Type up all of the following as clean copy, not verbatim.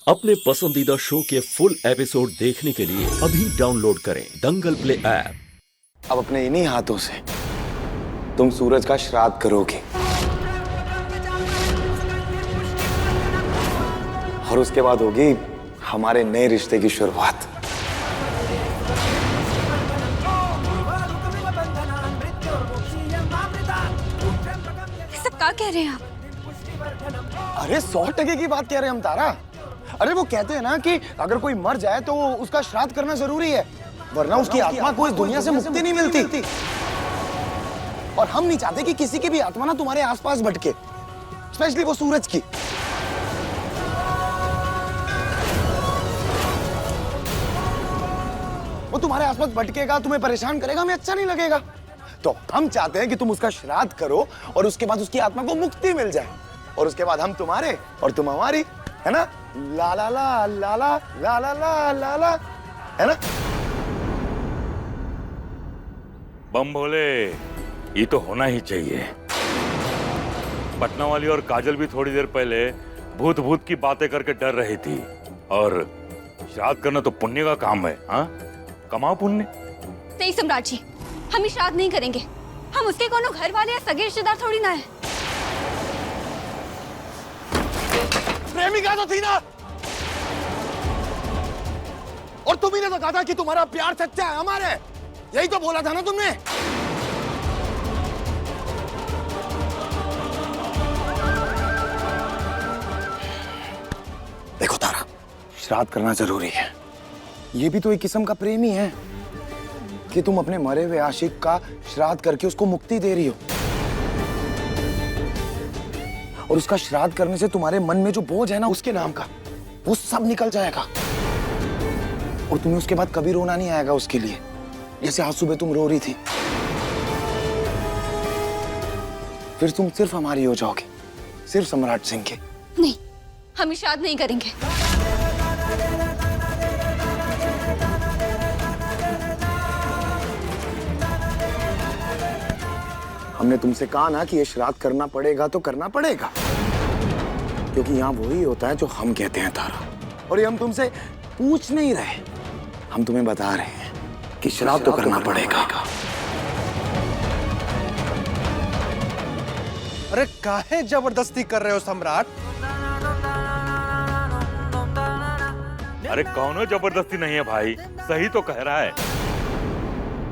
अपने पसंदीदा शो के फुल एपिसोड देखने के लिए अभी डाउनलोड करें दंगल प्ले ऐप। अब अपने इन्हीं हाथों से तुम सूरज का श्राद्ध करोगे और उसके बाद होगी हमारे नए रिश्ते की शुरुआत। ये सब क्या कह रहे हैं आप? अरे 100% की बात कह रहे हैं हम तारा। अरे वो कहते हैं ना कि अगर कोई मर जाए तो उसका श्राद्ध करना जरूरी है, वरना उसकी आत्मा को इस दुनिया से मुक्ति नहीं मिलती। और हम नहीं चाहते कि किसी की भी आत्मा ना तुम्हारे आसपास भटके, स्पेशली वो सूरज की। वो तुम्हारे आसपास भटकेगा, तुम्हें परेशान करेगा, हमें अच्छा नहीं लगेगा। तो हम चाहते हैं कि तुम उसका श्राद्ध करो और उसके बाद उसकी आत्मा को मुक्ति मिल जाए, और उसके बाद हम तुम्हारे और तुम हमारी, है ना? ला ला ला ला ला ला ला ला ला ला, है ना? बम भोले, ये तो होना ही चाहिए। पटना वाली और काजल भी थोड़ी देर पहले भूत भूत की बातें करके डर रही थी, और श्राद्ध करना तो पुण्य का काम है। हाँ, कमाओ पुण्य। नहीं सम्राट जी, हम श्राद्ध नहीं करेंगे। हम उसके कोनो घर वाले या सगे रिश्तेदार थोड़ी ना है। प्रेमिका तो थी ना, और तुम ही ने तो कहा था कि तुम्हारा प्यार सच्चा है हमारे, यही तो बोला था ना तुमने। देखो तारा, श्राद्ध करना जरूरी है। ये भी तो एक किस्म का प्रेम ही है कि तुम अपने मरे हुए आशिक का श्राद्ध करके उसको मुक्ति दे रही हो, और उसका श्राद्ध करने से तुम्हारे मन में जो बोझ है ना उसके नाम का, वो सब निकल जाएगा, और तुम्हें उसके बाद कभी रोना नहीं आएगा उसके लिए, जैसे आज सुबह तुम रो रही थी। फिर तुम सिर्फ हमारी हो जाओगे, सिर्फ सम्राट सिंह के। नहीं, हम श्राद्ध नहीं करेंगे। हमने तुमसे कहा ना कि ये श्राद्ध करना पड़ेगा तो करना पड़ेगा, क्योंकि यहाँ वही होता है जो हम कहते हैं तारा। और ये हम तुमसे पूछ नहीं रहे, हम तुम्हें बता रहे हैं कि श्राद्ध तो करना पड़ेगा। अरे काहे जबरदस्ती कर रहे हो सम्राट? अरे कौनो जबरदस्ती नहीं है भाई, सही तो कह रहा है।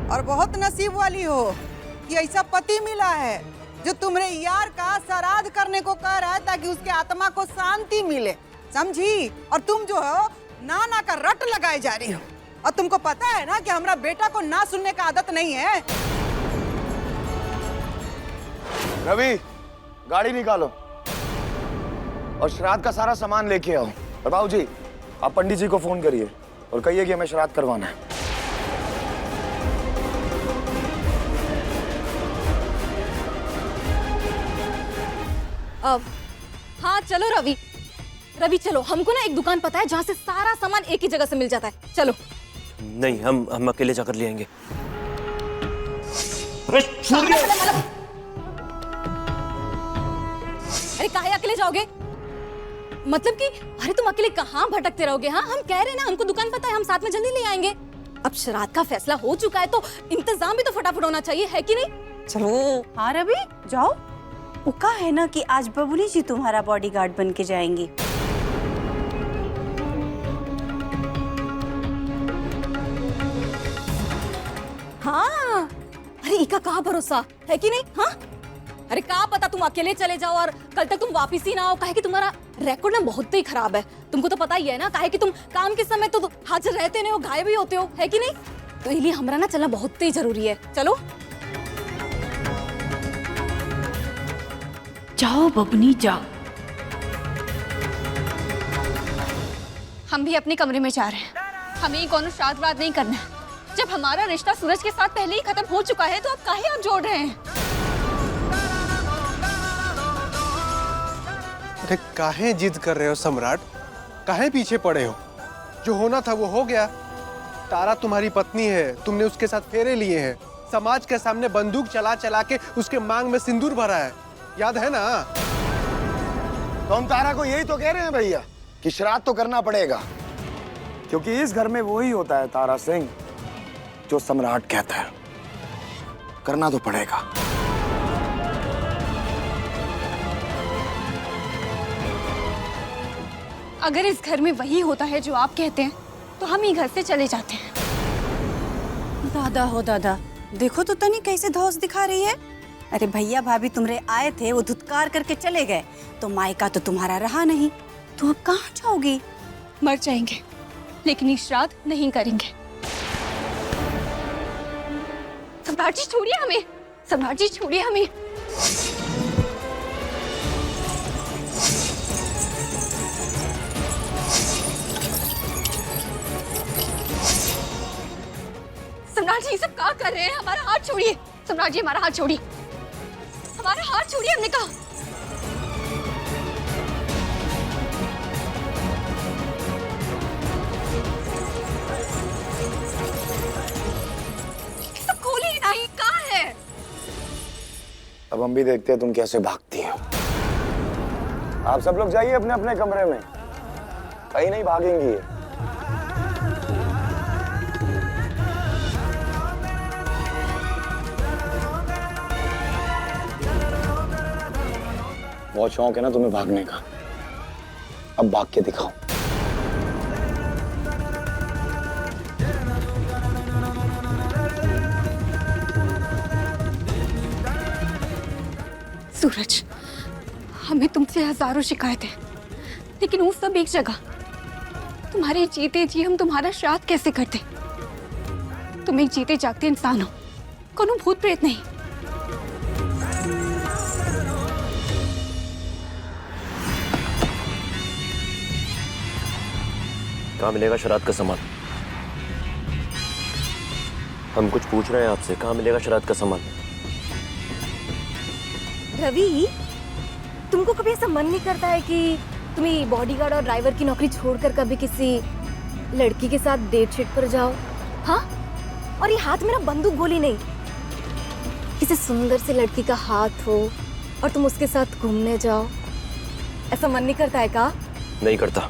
और बहुत नसीब वाली हो कि ऐसा पति मिला है जो तुम्हारे यार का श्राद्ध करने को कह रहा है, ताकि उसके आत्मा को शांति मिले, समझी? और तुम जो हो ना का रट लगाए जा रही हो, और तुमको पता है ना कि हमारा बेटा को ना सुनने का आदत नहीं है। रवि, गाड़ी निकालो और श्राद्ध का सारा सामान लेके आओ। और बाबूजी, आप पंडित जी को फोन करिए और कहिए कि हमें श्राद्ध करवाना है। हाँ चलो रवि, चलो, हमको ना एक दुकान पता है जहाँ से सारा सामान एक ही जगह से मिल जाता है। चलो। नहीं, हम अकेले जाकर ले आएंगे। अरे काहे अकेले जाओगे? मतलब कि अरे तुम अकेले कहाँ भटकते रहोगे? हाँ, हम कह रहे हैं ना, हमको दुकान पता है, हम साथ में जल्दी ले आएंगे। अब श्राद्ध का फैसला हो चुका है तो इंतजाम भी तो फटाफट होना चाहिए, है कि नहीं? चलो। हाँ रवि, जाओ। उका है ना कि आज बबुली जी तुम्हारा बॉडीगार्ड बन के जाएंगी। हाँ, अरे इका कहाँ भरोसा है कि नहीं? हाँ, अरे कहाँ पता तुम अकेले चले जाओ और कल तक तुम वापिस ही ना आओ। काहे कि तुम्हारा रिकॉर्ड ना बहुत ही खराब है, तुमको तो पता ही है ना। काहे कि तुम काम के समय तो हाजिर रहते नहीं हो, गायब ही होते हो, है कि नहीं? तो इसलिए हमारा ना चलना बहुत ही जरूरी है। चलो जाओ बबुनी, जाओ। हम भी अपने कमरे में जा रहे हैं। हमें कौन श्राद्ध वाद नहीं करना है। जब हमारा रिश्ता सूरज के साथ पहले ही खत्म हो चुका है तो अब काहे आप जोड़ रहे हैं? अरे काहे जिद कर रहे हो सम्राट? काहे पीछे पड़े हो? जो होना था वो हो गया। तारा तुम्हारी पत्नी है, तुमने उसके साथ फेरे लिए हैं, समाज के सामने बंदूक चला चला के उसके मांग में सिंदूर भरा है, याद है ना? तो हम तारा को यही तो कह रहे हैं भैया कि श्राद्ध तो करना पड़ेगा, क्योंकि इस घर में वही होता है तारा सिंह जो सम्राट कहता है। करना तो पड़ेगा। अगर इस घर में वही होता है जो आप कहते हैं तो हम ही घर से चले जाते हैं। दादा हो दादा, देखो तो तनी कैसे धौस दिखा रही है। अरे भैया भाभी तुमरे आए थे, वो धुतकार करके चले गए, तो मायका तो तुम्हारा रहा नहीं, तो अब कहाँ जाओगी? मर जाएंगे लेकिन ये श्राद्ध नहीं करेंगे। सम्राट जी छोड़िए हमें, सम्राट जी छोड़िए हमें। सम्राट जी सब क्या कर रहे हैं? हमारा हाथ छोड़िए सम्राट जी, हमारा हाथ छोड़िए, हमारा हाथ छोड़िए, हमने कहा। सब खोलिए नहीं, कहाँ है? अब हम भी देखते हैं तुम कैसे भागती हो। आप सब लोग जाइए अपने अपने कमरे में, कहीं नहीं भागेंगी ये। बहुत शौक है ना तुम्हें भागने का, अब भाग के दिखाओ। सूरज, हमें तुमसे हजारों शिकायतें, लेकिन वो सब एक जगह। तुम्हारे जीते जी हम तुम्हारा श्राद्ध कैसे करते? तुम एक जीते जागते इंसान हो, कोनो भूत प्रेत नहीं। कहाँ मिलेगा श्राद्ध का सामान? हम कुछ पूछ रहे हैं आपसे, कहाँ मिलेगा श्राद्ध का सामान? रवि, तुमको कभी ऐसा मन नहीं करता है कि तुम्हें बॉडीगार्ड और ड्राइवर की नौकरी छोड़कर कभी किसी लड़की के साथ डेट शीट पर जाओ? हाँ, और ये हाथ में ना बंदूक गोली नहीं, किसी सुंदर सी लड़की का हाथ हो और तुम उसके साथ घूमने जाओ। ऐसा मन नहीं करता है का? नहीं करता,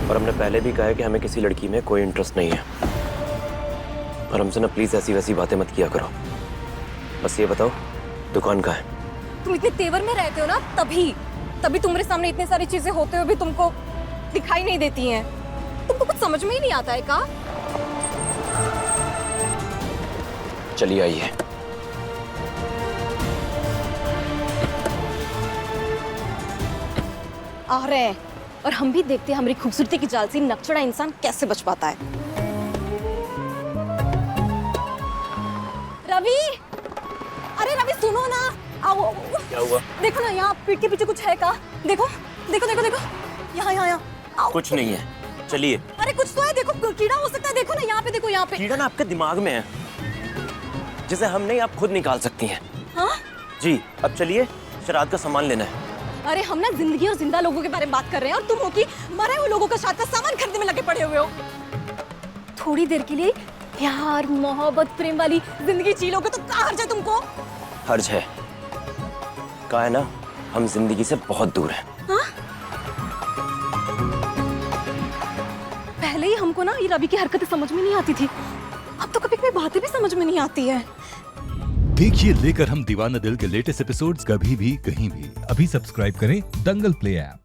और हमने पहले भी कहा है कि हमें किसी लड़की में कोई इंटरेस्ट नहीं है। और हमसे ना प्लीज ऐसी वैसी बातें मत किया करो। बस ये बताओ दुकान कहाँ है? तुम इतने तेवर में रहते हो ना, तभी तुम्हारे सामने इतनी सारी चीजें होते हुए भी तुमको दिखाई नहीं देती हैं। तुमको कुछ समझ में ही नहीं आता है का? चलिए आइए। आ रहे हैं और हम भी देखते हैं हमारी खूबसूरती की जाल से नकचड़ा इंसान कैसे बच पाता है। रवि, अरे रवि सुनो ना, आओ। क्या हुआ? देखो ना, यहाँ पीठ के पीछे कुछ है का? देखो देखो देखो देखो, यहाँ आओ। कुछ नहीं है, चलिए। अरे कुछ तो है, देखो कीड़ा हो सकता है। देखो ना, यहाँ पे देखो, यहाँ पे। कीड़ा ना आपके दिमाग में है, जिसे हम नहीं आप खुद निकाल सकती हैं। हाँ जी, अब चलिए, श्राद्ध का सामान लेना है। अरे हम ना जिंदगी और जिंदा लोगों के बारे में बात कर रहे हैं, और तुम हो कि मरे हुए लोगों का श्राद्ध का सामान खरीदने में लगे पड़े हुए हो। थोड़ी देर के लिए प्यार मोहब्बत प्रेम वाली जिंदगी जी लोगे तो क्या हर्ज है तुमको? हर्ज है, कहा है ना, हम जिंदगी से बहुत दूर हैं। हाँ? पहले ही हमको ना ये रवि की हरकतें समझ में नहीं आती थी, अब तो कभी कभी बातें भी समझ में नहीं आती है। देखिए लेकर हम दीवाना दिल के लेटेस्ट एपिसोड्स कभी भी कहीं भी। अभी सब्सक्राइब करें दंगल प्ले ऐप।